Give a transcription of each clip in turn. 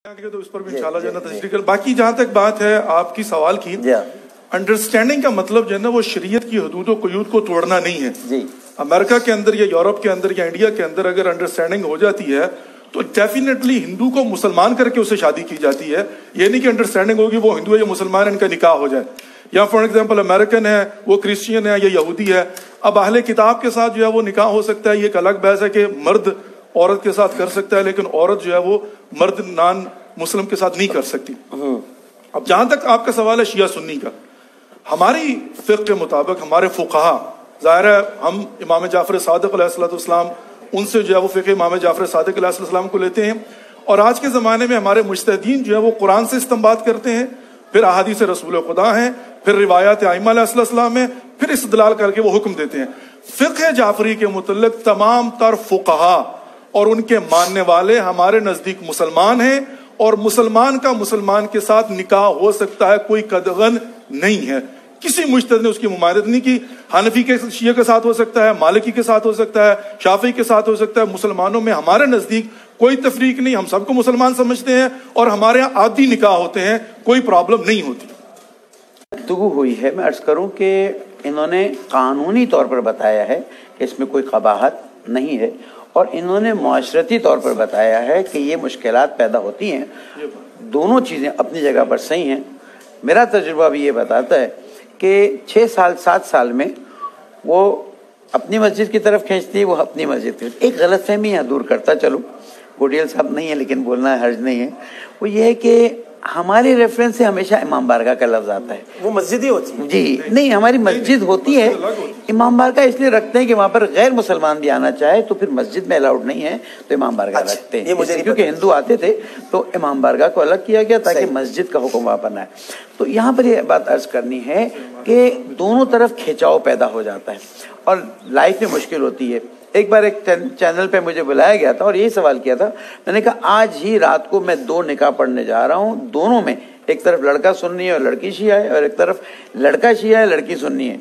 तो इस पर भी इंशाल्लाह जो है ना तशरीह कर। बाकी जहाँ तक बात है आपकी सवाल की, अंडरस्टैंडिंग का मतलब जो है ना वो शरीयत की हदूद और क़ुयूद को तोड़ना नहीं है जी। अमेरिका के अंदर या यूरोप के अंदर या इंडिया के अंदर अगर अंडरस्टैंडिंग हो जाती है तो डेफिनेटली हिंदू को मुसलमान करके उससे शादी की जाती है। ये नहीं कि अंडरस्टैंडिंग होगी वो हिंदू है या मुसलमान है इनका निकाह हो जाए, या फॉर एग्जाम्पल अमेरिकन है वो क्रिश्चियन है या यहूदी है, अब अहले किताब के साथ जो है वो निकाह हो सकता है। ये एक अलग बहस है कि मर्द औरत के साथ कर सकता है लेकिन औरत जो है वो मर्द नान मुस्लिम के साथ नहीं कर सकती। अब जहां तक आपका सवाल है शिया सुन्नी का, हमारी फिक़्ह के मुताबिक हमारे फुक़हा, ज़ाहिर है हम इमाम जाफ़र सादिक़ अलैहिस्सलाम उनसे जो है वो फ़िक़्ह इमाम जाफ़र सादिक़ अलैहिस्सलाम को लेते हैं, और आज के ज़माने में हमारे मुज्तहिदीन जो है वो कुरान से इस्तिंबात करते हैं, फिर अहादीस रसूल खुदा हैं, फिर रिवायात आइम्मा अलैहिस्सलाम में, फिर इस्तिदलाल करके वो हुक्म देते हैं। फ़िक़्ह जाफ़री के मुतल्लिक़ तमाम तर फुक़हा और उनके मानने वाले हमारे नज़दीक मुसलमान हैं, और मुसलमान का मुसलमान के साथ निकाह हो सकता है, कोई कदगन नहीं है। किसी मुज्तहिद ने उसकी मुमारत नहीं की। हनफी के शिया के साथ हो सकता है, मालिकी के साथ हो सकता है, शाफी के साथ हो सकता है। मुसलमानों में हमारे नजदीक कोई तफरीक नहीं, हम सबको मुसलमान समझते हैं और हमारे यहाँ आदि निकाह होते हैं, कोई प्रॉब्लम नहीं होती। गुफ्तगू हुई है, मैं अर्ज करूं कि इन्होंने कानूनी तौर पर बताया है कि इसमें कोई कबाहत नहीं है, और इन्होंने मुआशरती तौर पर बताया है कि ये मुश्किलात पैदा होती हैं। दोनों चीज़ें अपनी जगह पर सही हैं। मेरा तजुर्बा भी ये बताता है कि 6 साल 7 साल में वो अपनी मस्जिद की तरफ खींचती है, वो अपनी मस्जिद की। एक गलतफहमी यहाँ दूर करता चलो, गोडियल साहब नहीं है लेकिन बोलना हर्ज नहीं है, वो ये है कि हमारे रेफरेंस से हमेशा इमाम बारगाह का लफ्ज आता है। वो मस्जिद ही होती है जी, नहीं हमारी मस्जिद होती है। इमाम बारगाह इसलिए रखते हैं कि वहाँ पर गैर मुसलमान भी आना चाहे तो फिर मस्जिद में अलाउड नहीं है तो इमाम बारगाह रखते हैं। क्योंकि हिंदू आते थे तो इमाम बारगाह को अलग किया गया ताकि मस्जिद का हुक्म वहाँ पर न आए। तो यहाँ पर ये बात अर्ज करनी है कि दोनों तरफ खिंचाव पैदा हो जाता है और लाइफ में मुश्किल होती है। एक बार एक चैनल पे मुझे बुलाया गया था और यही सवाल किया था, मैंने कहा आज ही रात को मैं 2 निकाह पढ़ने जा रहा हूँ, दोनों में एक तरफ लड़का सुन्नी है और लड़की शिया है, और एक तरफ लड़का शिया है लड़की सुन्नी है।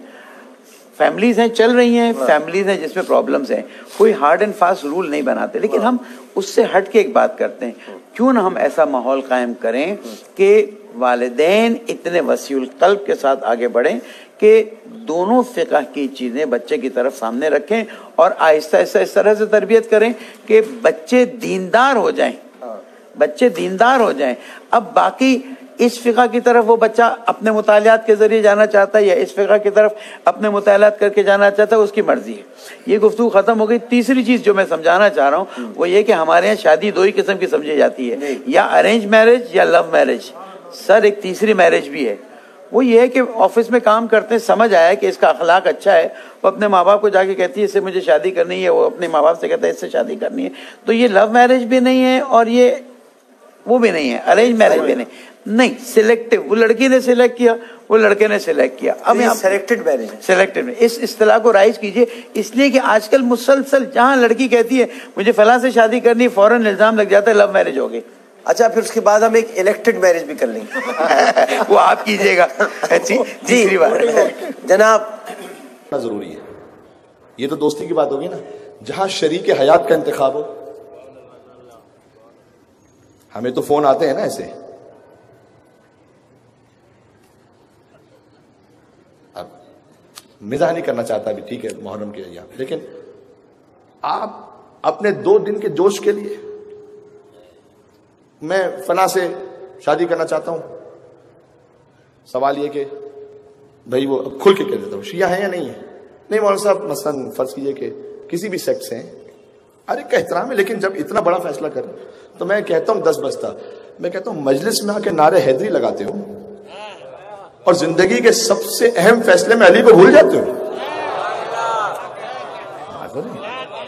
फैमिलीज हैं चल रही हैं, फैमिलीज हैं जिसमें प्रॉब्लम्स हैं, कोई हार्ड एंड फास्ट रूल नहीं बनाते, लेकिन हम उससे हट के एक बात करते हैं, क्यों ना हम ऐसा माहौल कायम करें कि वालिदैन इतने वसीउल क़ल्ब के साथ आगे बढ़ें कि दोनों फ़िक़्ह की चीज़ें बच्चे की तरफ सामने रखें और आहिस्ता आहिस्ता इस तरह से तरबियत करें कि बच्चे दीनदार हो जाएं, बच्चे दीनदार हो जाएं। अब बाकी इस फ़िक़्ह की तरफ वो बच्चा अपने मुतालियात के ज़रिए जाना चाहता है या इस फ़िक़्ह की तरफ अपने मुतालियात करके जाना चाहता है, उसकी मर्ज़ी है। ये गुफ्तगू ख़त्म हो गई। तीसरी चीज़ जो मैं समझाना चाह रहा हूँ वो ये कि हमारे यहाँ शादी 2 ही किस्म की समझी जाती है, या अरेंज मैरिज या लव मैरिज। सर एक तीसरी मैरिज भी है, वो ये है कि ऑफिस में काम करते हैं, समझ आया कि इसका अखलाक अच्छा है, वो अपने माँ बाप को जाके कहती है इससे मुझे शादी करनी है, वो अपने माँ बाप से कहता है इससे शादी करनी है। तो ये लव मैरिज भी नहीं है और ये वो भी नहीं है, अरेंज मैरिज भी नहीं, सिलेक्टिव। वो लड़की ने सिलेक्ट किया, वो लड़के ने सिलेक्ट किया। अब यहाँ सेलेक्टेड मैरिज, सेलेक्टेड में इस इस्तिलाह को राइज कीजिए, इसलिए कि आजकल मुसलसल जहाँ लड़की कहती है मुझे फलां से शादी करनी, फौरन इल्जाम लग जाता है लव मैरिज हो गई। अच्छा, फिर उसके बाद हम एक इलेक्टेड मैरिज भी कर लेंगे। वो आप कीजिएगा। तीसरी बात जनाब जरूरी है, ये तो दोस्ती की बात होगी ना, जहां शरीक हयात का इंतखाब हो। हमें तो फोन आते हैं ना ऐसे, अब मिजाह नहीं करना चाहता अभी, ठीक है मुहर्रम के अय्याम, लेकिन आप अपने 2 दिन के जोश के लिए मैं फला से शादी करना चाहता हूं, सवाल ये कि भाई वो खुल के कह देता हूं शिया है या नहीं है, नहीं मौलाना साहब मसलन फर्ज कीजिए कि किसी भी सेक्ट से हैं, अरे का एहतराम है, लेकिन जब इतना बड़ा फैसला करें तो मैं कहता हूं 10 बस्ता, मैं कहता हूं मजलिस में आके नारे हैदरी लगाते हो और जिंदगी के सबसे अहम फैसले में अली को भूल जाते हो।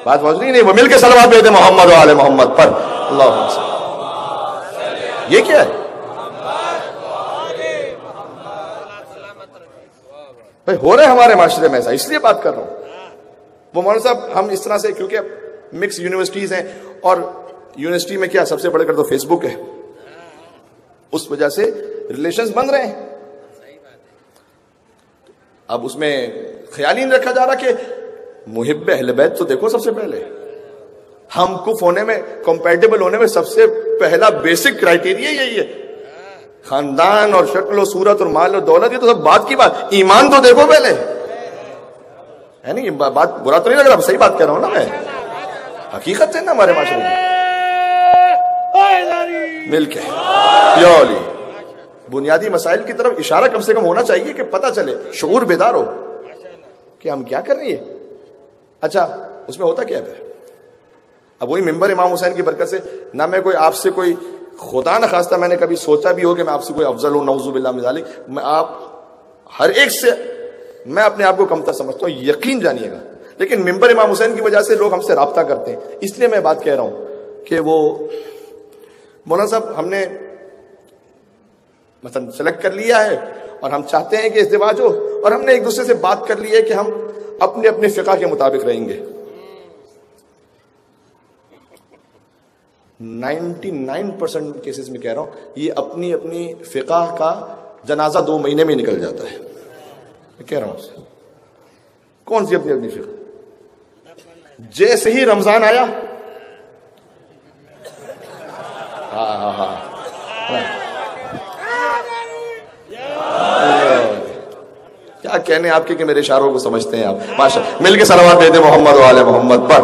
बात समझ नहीं, वो मिल के सलवात भेजते मोहम्मद व आले मोहम्मद पर, अल्लाह। ये क्या है भाई, हो रहा है हमारे माशरे में ऐसा, इसलिए बात कर रहा हूं। वो मौलाना साहब हम इस तरह से, क्योंकि मिक्स यूनिवर्सिटीज हैं और यूनिवर्सिटी में क्या सबसे बड़े कर तो फेसबुक है, उस वजह से रिलेशंस बन रहे हैं। अब उसमें ख्याल ही नहीं रखा जा रहा कि मुहिब्ब अहले बैत तो देखो सबसे पहले, ہم کف ہونے میں، کمپیٹیبل ہونے میں سب سے پہلا بیسک کرائٹیریا یہی ہے. خاندان اور شکل و صورت اور مال اور دولت یہ تو سب بات کی بات، ایمان تو دیکھو پہلے. ہے نہیں، بات برا تو نہیں لگ رہا، صحیح بات کہہ رہا ہوں نا میں، حقیقت ہے نا ہمارے معاشرے کی. مل کے پیولی بنیادی مسائل کی طرف اشارہ کم سے کم ہونا چاہیے کہ پتہ چلے، شعور بیدار ہو کہ ہم کیا کر رہے ہیں. اچھا اس میں ہوتا کیا ہے پھر؟ اب وہی ممبر امام حسین کی برکت سے، نہ میں کوئی آپ سے کوئی خدا نہ خواستہ میں نے کبھی سوچا بھی ہو کہ میں آپ سے کوئی افضل ہوں، نعوذ باللہ من ذالک، میں آپ ہر ایک سے میں اپنے آپ کو کمتر سمجھتا ہوں، یقین جانیے گا. لیکن ممبر امام حسین کی وجہ سے لوگ ہم سے رابطہ کرتے ہیں. اس لیے میں بات کہہ رہا ہوں کہ وہ مولانا صاحب ہم نے مثلا سلیکٹ کر لیا ہے اور ہم چاہتے ہیں کہ ازدواج ہو، اور ہم نے ایک دوسرے سے بات کر لی ہے کہ ہم اپنے اپنے فقہ کے مطابق رہیں گے. 99% کیسز میں کہہ رہا ہوں یہ اپنی اپنی فقہ کا جنازہ 2 مہینے میں نکل جاتا ہے. میں کہہ رہا ہوں کون سی اپنی اپنی فقہ؟ جیسے ہی رمضان آیا، کیا کہنے آپ کے کہ میرے اشاروں کو سمجھتے ہیں آپ. ماشاء مل کے صلوات دیتے محمد و آل محمد پر.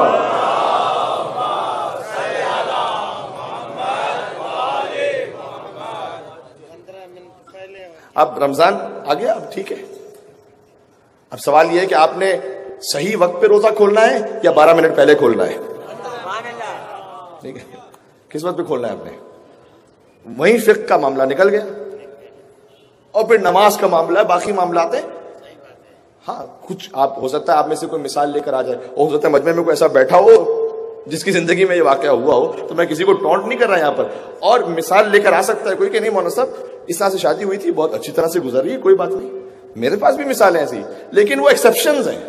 اب رمضان آ گیا، اب ٹھیک ہے. اب سوال یہ ہے کہ آپ نے صحیح وقت پہ روزہ کھولنا ہے یا 12 منٹ پہلے کھولنا ہے؟ ٹھیک ہے، کس وقت پہ کھولنا ہے آپ نے؟ وہیں فقہ کا معاملہ نکل گیا. اور پھر نماز کا معاملہ ہے، باقی معاملات ہیں. ہاں کچھ آپ ہو سکتا ہے آپ میں سے کوئی مثال لے کر آ جائے، اور ہو سکتا ہے مجمع میں کوئی ایسا بیٹھا ہو جس کی زندگی میں یہ واقعہ ہوا ہو. تو میں کسی کو ٹونٹ نہیں کر رہا یہاں پر، اور مثال لے کر آ سکتا ہے کوئی کہ نہیں مولانا صاحب اس طرح سے شادی ہوئی تھی، بہت اچھی طرح سے گزر رہی ہے، کوئی بات نہیں. میرے پاس بھی مثالیں ایسی، لیکن وہ ایکسیپشنز ہیں.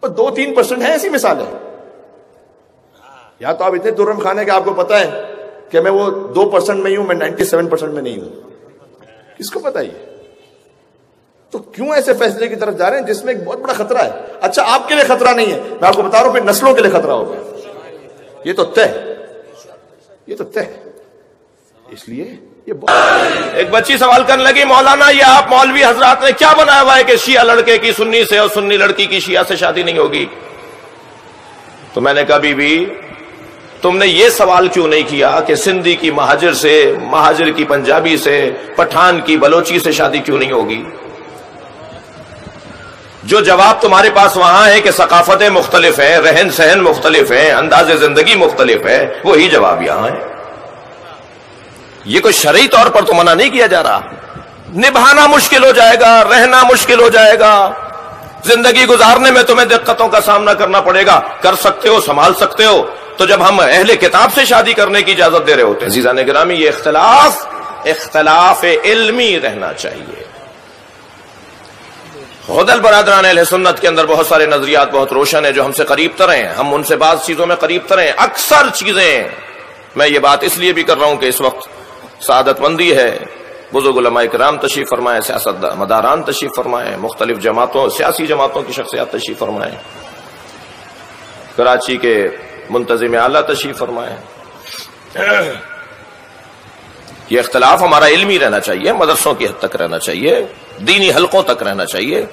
2-3% ہیں ایسی مثالیں. یا تو آپ اتنے ترم خانے کہ آپ کو پتا ہے کہ میں وہ 2% میں ہی ہوں، میں 97% میں نہیں ہوں. کس کو پتا یہ؟ تو کیوں ایسے فیصلے کی طرف جا رہے ہیں جس میں ایک بہت بڑا خطرہ ہے؟ اچھا آپ کے لیے خطرہ نہیں ہے، میں آپ کو بتا رہا ہوں پھر نسلوں کے لیے خطرہ ہوگا. یہ تو طے، یہ تو طے. اس لیے ایک بچی سوال کرنے لگی، مولانا یہ آپ مولوی حضرات نے کیا بنایا ہوا ہے کہ شیعہ لڑکے کی سنی سے اور سنی لڑکی کی شیعہ سے شادی نہیں ہوگی؟ تو میں نے کہا بی بی تم نے یہ سوال کیوں نہیں کیا کہ سندھی کی مہاجر سے، مہاجر کی پنجابی سے، پٹھان کی بلوچی سے شادی کیوں نہیں ہوگی؟ جو جواب تمہارے پاس وہاں ہے کہ ثقافتیں مختلف ہیں، رہن سہن مختلف ہیں، انداز زندگی مختلف ہے، وہی جواب یہاں ہے. یہ کوئی شرعی طور پر تو منع نہیں کیا جا رہا. نبھانا مشکل ہو جائے گا، رہنا مشکل ہو جائے گا، زندگی گزارنے میں تمہیں دقتوں کا سامنا کرنا پڑے گا، کر سکتے ہو، سنبھال سکتے ہو. تو جب ہم اہل کتاب سے شادی کرنے کی اجازت دے رہے ہوتے ہیں، عزیزان گرامی یہ اختلاف علمی رہنا چاہیے. خودل برادران اہل سنت کے اندر بہت سارے نظریات بہت روشن ہیں جو ہم سے قریب تر ہیں، ہم ان سے بعض چیزوں میں قریب تر ہیں. اکثر چیزیں میں یہ بات اس لیے بھی کر رہا ہوں کہ اس وقت سعادت مندی ہے، بزرگ علماء کرام تشریف فرمائے، سیاست مداران تشریف فرمائے، مختلف جماعتوں، سیاسی جماعتوں کی شخصیات تشریف فرمائے، کراچی کے منتظم اعلیٰ تشریف فرمائے. یہ اختلاف ہمارا علمی رہنا چاہیے، مدرسوں کی حد تک رہنا چاہیے، دینی حلقوں تک رہنا چاہیے،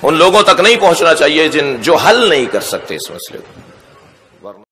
ان لوگوں تک نہیں پہنچنا چاہیے جو حل نہیں کر سکتے اس مسئلے کو.